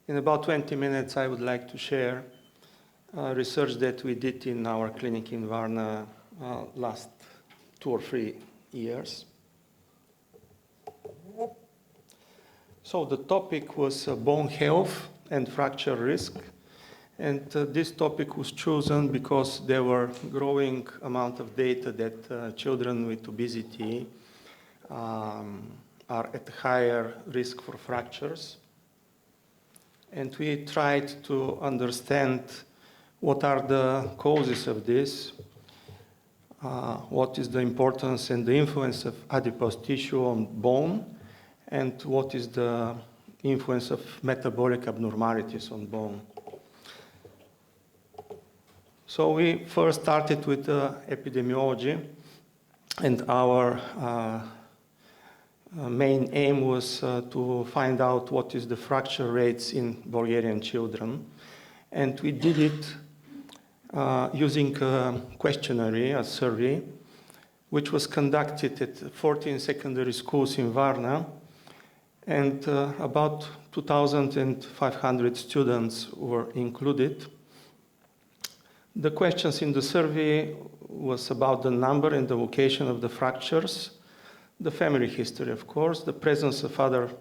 In about 20 minutes, I would like to share research that we did in our clinic in Varna last 2 or 3 years. So the topic was bone health and fracture risk. And this topic was chosen because there were growing amount of data that children with obesity are at higher risk for fractures. And we tried to understand what are the causes of this, what is the importance and the influence of adipose tissue on bone, and what is the influence of metabolic abnormalities on bone. So we first started with epidemiology, and our main aim was to find out what is the fracture rates in Bulgarian children. And we did it using a questionnaire, a survey, which was conducted at 14 secondary schools in Varna, and about 2,500 students were included. The questions in the survey was about the number and the location of the fractures, the family history, of course, the presence of other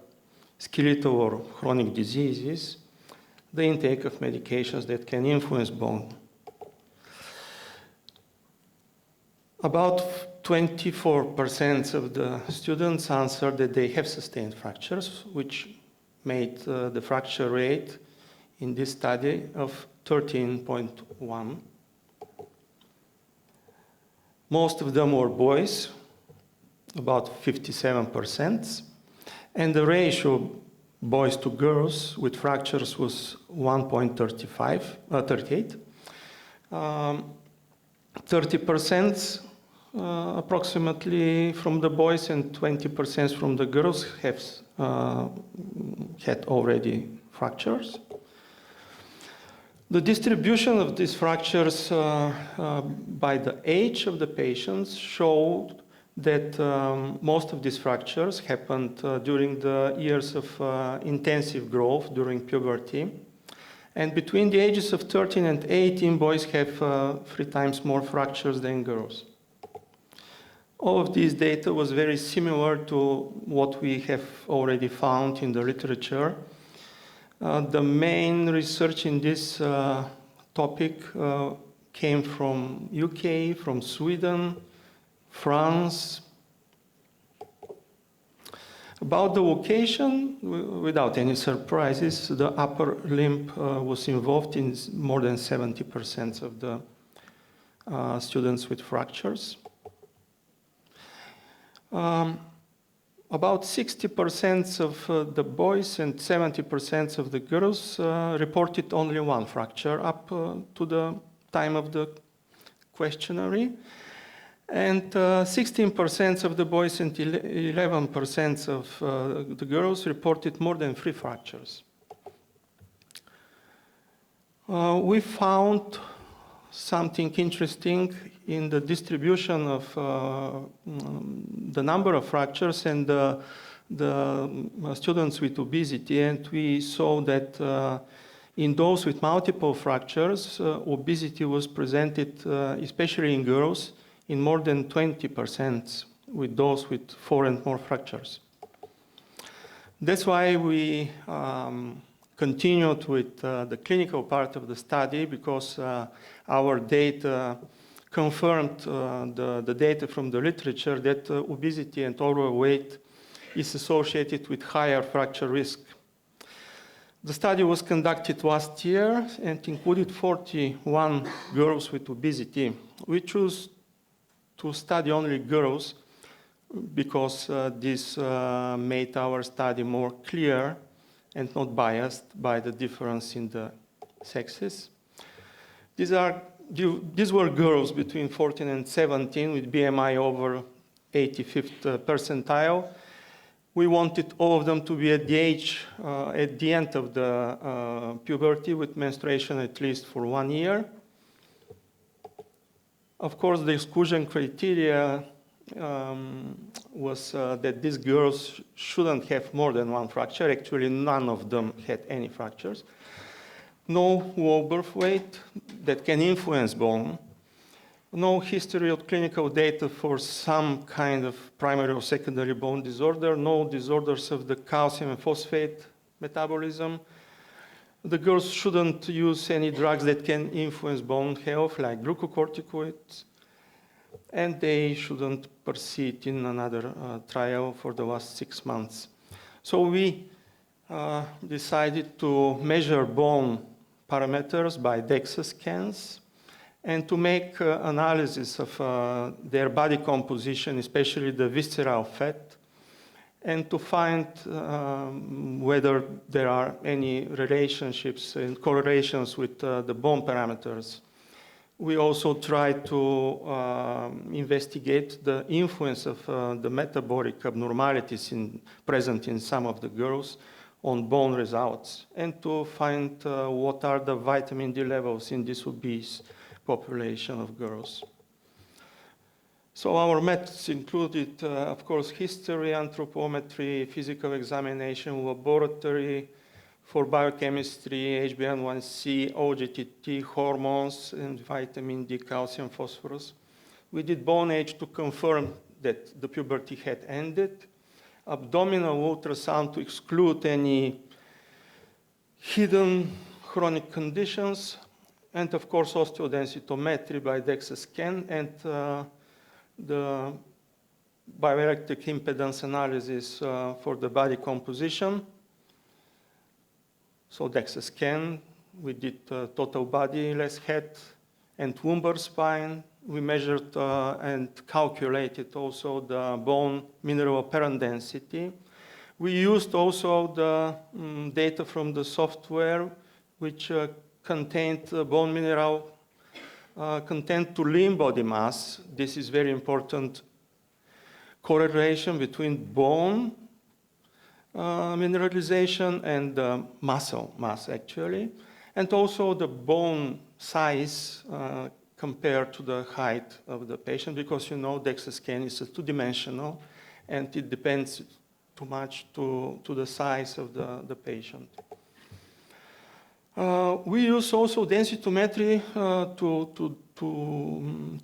skeletal or chronic diseases, the intake of medications that can influence bone. About 24% of the students answered that they have sustained fractures, which made the fracture rate in this study of 13.1. Most of them were boys, about 57%, and the ratio boys to girls with fractures was 1.38. 30% approximately from the boys and 20% from the girls have had already fractures. The distribution of these fractures by the age of the patients showed that most of these fractures happened during the years of intensive growth during puberty. And between the ages of 13 and 18, boys have 3 times more fractures than girls. All of these data was very similar to what we have already found in the literature. The main research in this topic came from UK, from Sweden, France. About the location, without any surprises, the upper limb was involved in more than 70% of the students with fractures. About 60% of the boys and 70% of the girls reported only 1 fracture up to the time of the questionnaire. And 16% of the boys and 11% of the girls reported more than 3 fractures. We found something interesting in the distribution of the number of fractures and the students with obesity, and we saw that in those with multiple fractures, obesity was presented, especially in girls, in more than 20% with those with 4 and more fractures. That's why we continued with the clinical part of the study, because our data confirmed the data from the literature that obesity and overweight is associated with higher fracture risk. The study was conducted last year and included 41 girls with obesity. We chose to study only girls because this made our study more clear and not biased by the difference in the sexes. These were girls between 14 and 17 with BMI over 85th percentile. We wanted all of them to be at the age, at the end of the puberty with menstruation at least for 1 year. Of course, the exclusion criteria was that these girls shouldn't have more than one fracture. Actually, none of them had any fractures. No low birth weight that can influence bone. No history of clinical data for some kind of primary or secondary bone disorder. No disorders of the calcium and phosphate metabolism. The girls shouldn't use any drugs that can influence bone health, like glucocorticoids. And they shouldn't proceed in another trial for the last 6 months. So we decided to measure bone parameters by DEXA scans and to make analysis of their body composition, especially the visceral fat, and to find whether there are any relationships and correlations with the bone parameters. We also tried to investigate the influence of the metabolic abnormalities present in some of the girls on bone results, and to find what are the vitamin D levels in this obese population of girls. So our methods included, of course, history, anthropometry, physical examination, laboratory, for biochemistry, HbA1c, OGTT, hormones, and vitamin D, calcium, phosphorus. We did bone age to confirm that the puberty had ended, abdominal ultrasound to exclude any hidden chronic conditions, and of course osteodensitometry by DEXA scan, and the bioelectric impedance analysis for the body composition. So DEXA scan, we did total body, less head, and lumbar spine. We measured and calculated also the bone mineral apparent density. We used also the data from the software, which contained bone mineral content to lean body mass. This is very important correlation between bone mineralization and muscle mass, actually, and also the bone size compared to the height of the patient, because you know DEXA scan is a two-dimensional, and it depends too much to the size of the patient. We use also densitometry to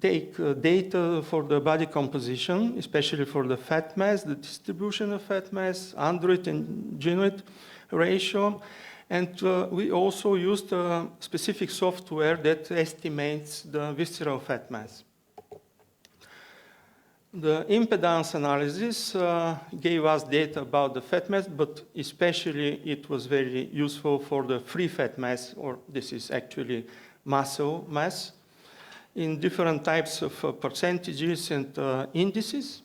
take data for the body composition, especially for the fat mass, the distribution of fat mass, android and gynoid ratio. And we also used a specific software that estimates the visceral fat mass. The impedance analysis gave us data about the fat mass, but especially it was very useful for the free fat mass, or this is actually muscle mass, in different types of percentages and indices.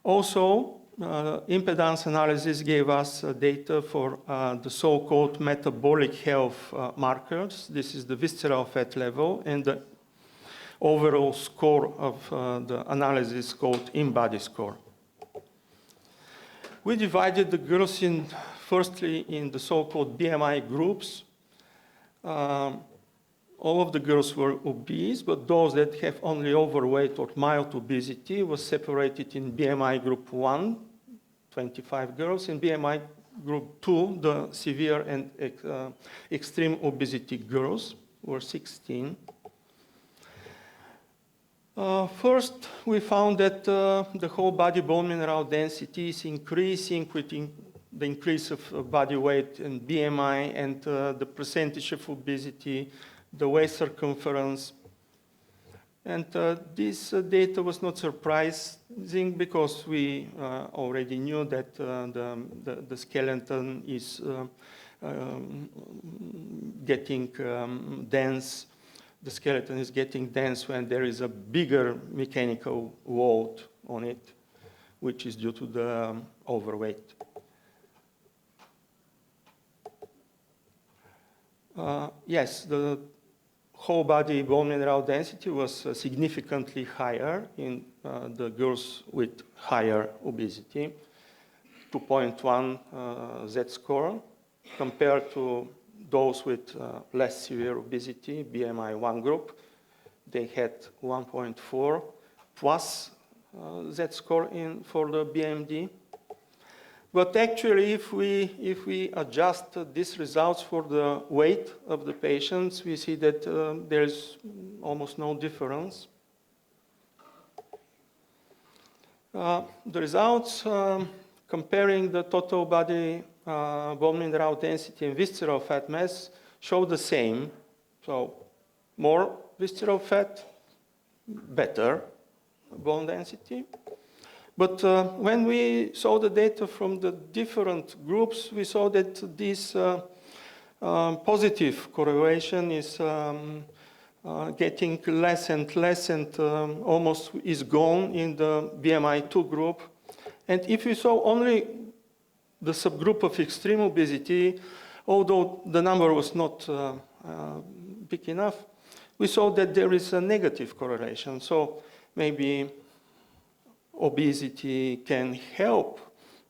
Also, impedance analysis gave us data for the so-called metabolic health markers. This is the visceral fat level and the overall score of the analysis called in-body score. We divided the girls firstly in the so-called BMI groups. All of the girls were obese, but those that have only overweight or mild obesity was separated in BMI group 1, 25 girls, and BMI group 2, the severe and extreme obesity girls, were 16. First, we found that the whole body bone mineral density is increasing with the increase of body weight and BMI, and the percentage of obesity, the waist circumference. And this data was not surprising because we already knew that the skeleton is getting dense. The skeleton is getting dense when there is a bigger mechanical load on it, which is due to the overweight. Yes, the whole body bone mineral density was significantly higher in the girls with higher obesity, 2.1 Z-score, compared to those with less severe obesity, BMI 1 group. They had 1.4 plus z-score for the BMD. But actually, if we adjust these results for the weight of the patients, we see that there's almost no difference. The results comparing the total body bone mineral density and visceral fat mass show the same. So more visceral fat, better bone density. But when we saw the data from the different groups, we saw that this positive correlation is getting less and less and almost is gone in the BMI 2 group. And if we saw only the subgroup of extreme obesity, although the number was not big enough, we saw that there is a negative correlation. So maybe obesity can help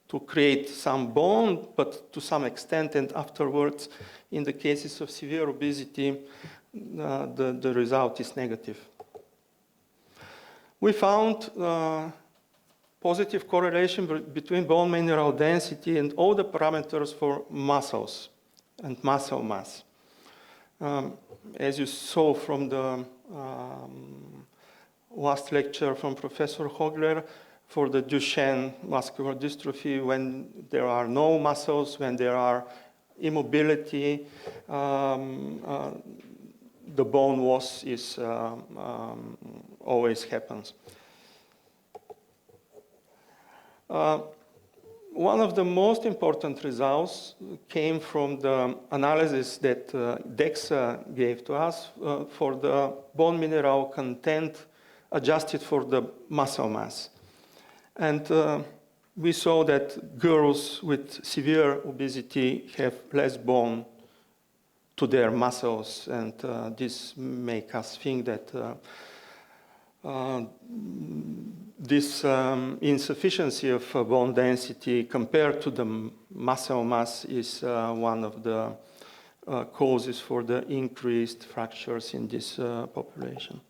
to create some bone, but to some extent, and afterwards, in the cases of severe obesity, the result is negative. We found positive correlation between bone mineral density and all the parameters for muscles and muscle mass. As you saw from the last lecture from Professor Hogler, for the Duchenne muscular dystrophy, when there are no muscles, when there are immobility, the bone loss is always happens. One of the most important results came from the analysis that DEXA gave to us for the bone mineral content adjusted for the muscle mass. And we saw that girls with severe obesity have less bone to their muscles, and this makes us think that this insufficiency of bone density compared to the muscle mass is one of the causes for the increased fractures in this population.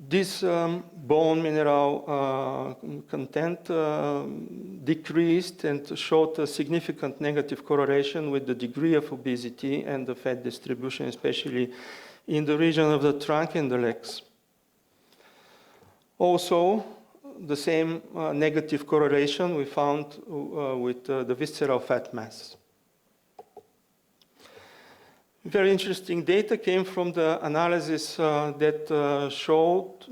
This bone mineral content decreased and showed a significant negative correlation with the degree of obesity and the fat distribution, especially in the region of the trunk and the legs. Also, the same negative correlation we found with the visceral fat mass. Very interesting data came from the analysis that showed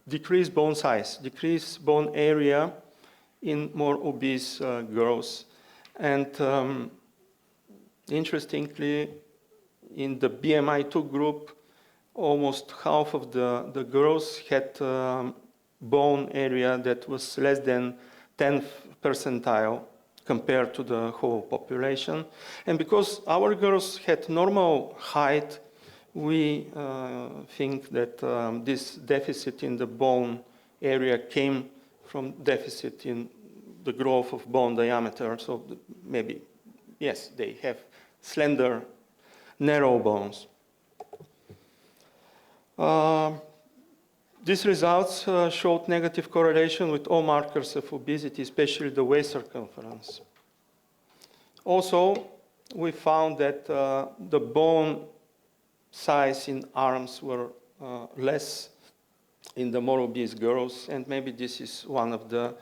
decreased bone size, decreased bone area in more obese girls. And interestingly, in the BMI 2 group, almost half of the girls had bone area that was less than 10th percentile compared to the whole population. And because our girls had normal height, we think that this deficit in the bone area came from deficit in the growth of bone diameter. So maybe, yes, they have slender, narrow bones. These results showed negative correlation with all markers of obesity, especially the waist circumference. Also, we found that the bone size in arms were less in the more obese girls, and maybe this is one of the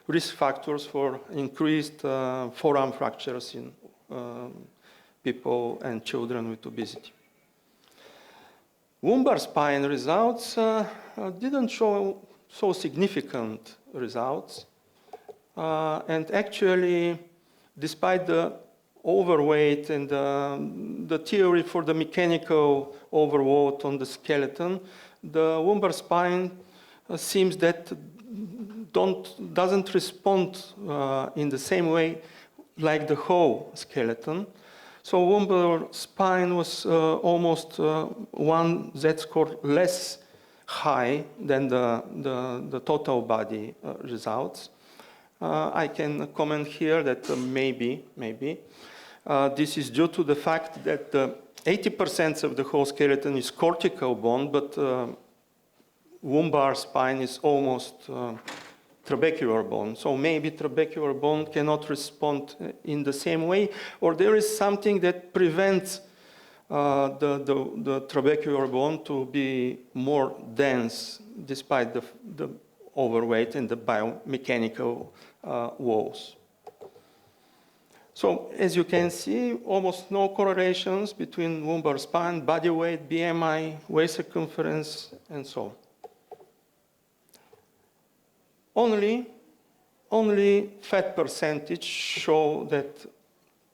risk factors for increased forearm fractures in people and children with obesity. Lumbar spine results didn't show so significant results. And actually, despite the overweight and the theory for the mechanical overload on the skeleton, the lumbar spine seems that doesn't respond in the same way like the whole skeleton. So lumbar spine was almost 1 z-score less high than the total body results. I can comment here that maybe this is due to the fact that the 80% of the whole skeleton is cortical bone, but lumbar spine is almost trabecular bone. So maybe trabecular bone cannot respond in the same way, or there is something that prevents the trabecular bone to be more dense despite the overweight and the biomechanical walls. So as you can see, almost no correlations between lumbar spine, body weight, BMI, waist circumference, and so on. Only fat percentage show that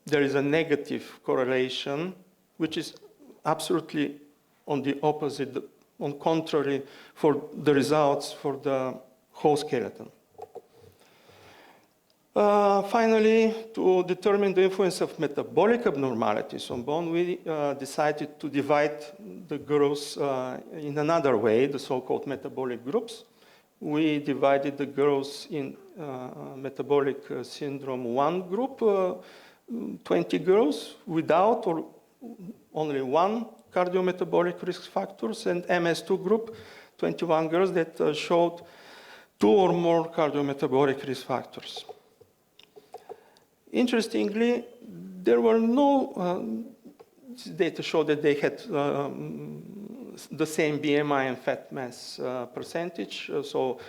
there is a negative correlation, which is absolutely on the opposite, on contrary for the results for the whole skeleton. Finally, to determine the influence of metabolic abnormalities on bone, we decided to divide the girls in another way, the so-called metabolic groups. We divided the girls in metabolic syndrome 1 group, 20 girls without or only one cardiometabolic risk factors, and MS2 group, 21 girls that showed 2 or more cardiometabolic risk factors. Interestingly, there were no data show that they had the same BMI and fat mass percentage. So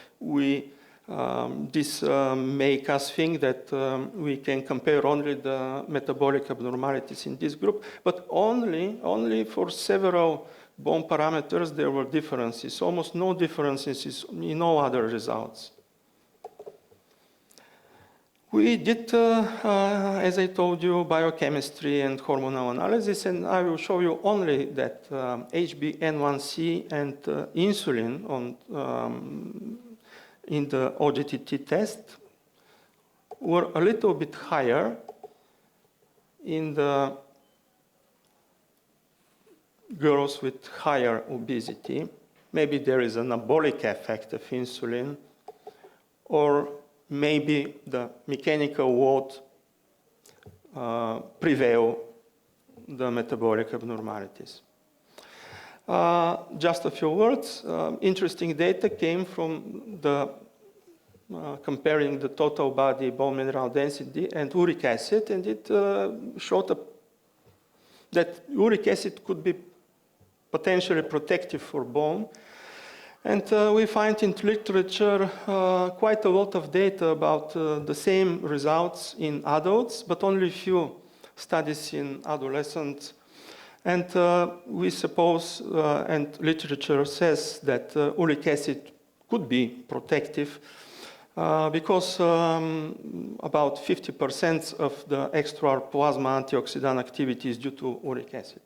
this make us think that we can compare only the metabolic abnormalities in this group, but only for several bone parameters there were differences, almost no differences in all other results. We did, as I told you, biochemistry and hormonal analysis, and I will show you only that HbA1c and insulin in the OGTT test were a little bit higher in the girls with higher obesity. Maybe there is an anabolic effect of insulin, or maybe the mechanical load prevail the metabolic abnormalities. Just a few words. Interesting data came from the comparing the total body bone mineral density and uric acid, and it showed that uric acid could be potentially protective for bone. And we find in literature quite a lot of data about the same results in adults, but only few studies in adolescents. And we suppose, and literature says, that uric acid could be protective because about 50% of the extra plasma antioxidant activity is due to uric acid.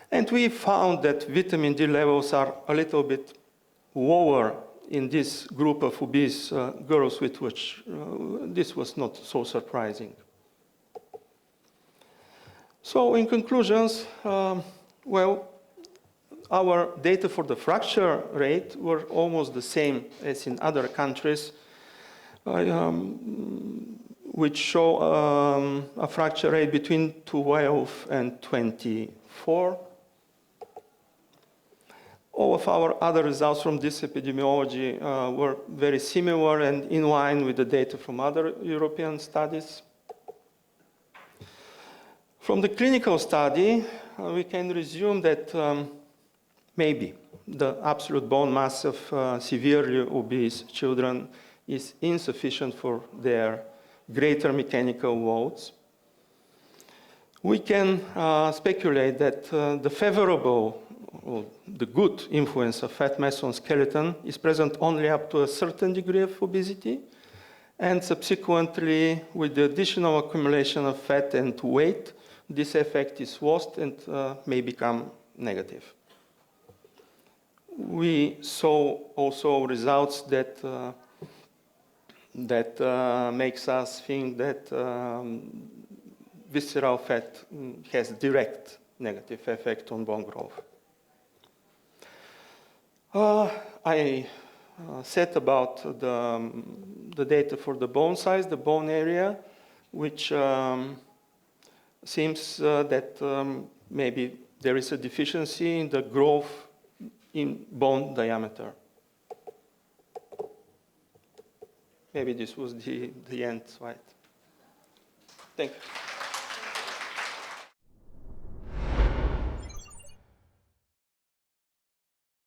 And we found that vitamin D levels are a little bit lower in this group of obese girls, with which this was not so surprising. So in conclusions, well, our data for the fracture rate were almost the same as in other countries, which show a fracture rate between 12 and 24. All of our other results from this epidemiology were very similar and in line with the data from other European studies. From the clinical study, we can resume that maybe the absolute bone mass of severely obese children is insufficient for their greater mechanical loads. We can speculate that the favorable or the good influence of fat mass on skeleton is present only up to a certain degree of obesity, and subsequently, with the additional accumulation of fat and weight, this effect is lost and may become negative. We saw also results that makes us think that visceral fat has direct negative effect on bone growth. I said about the data for the bone size, the bone area, which seems that maybe there is a deficiency in the growth in bone diameter. Maybe this was the end slide. Thank you.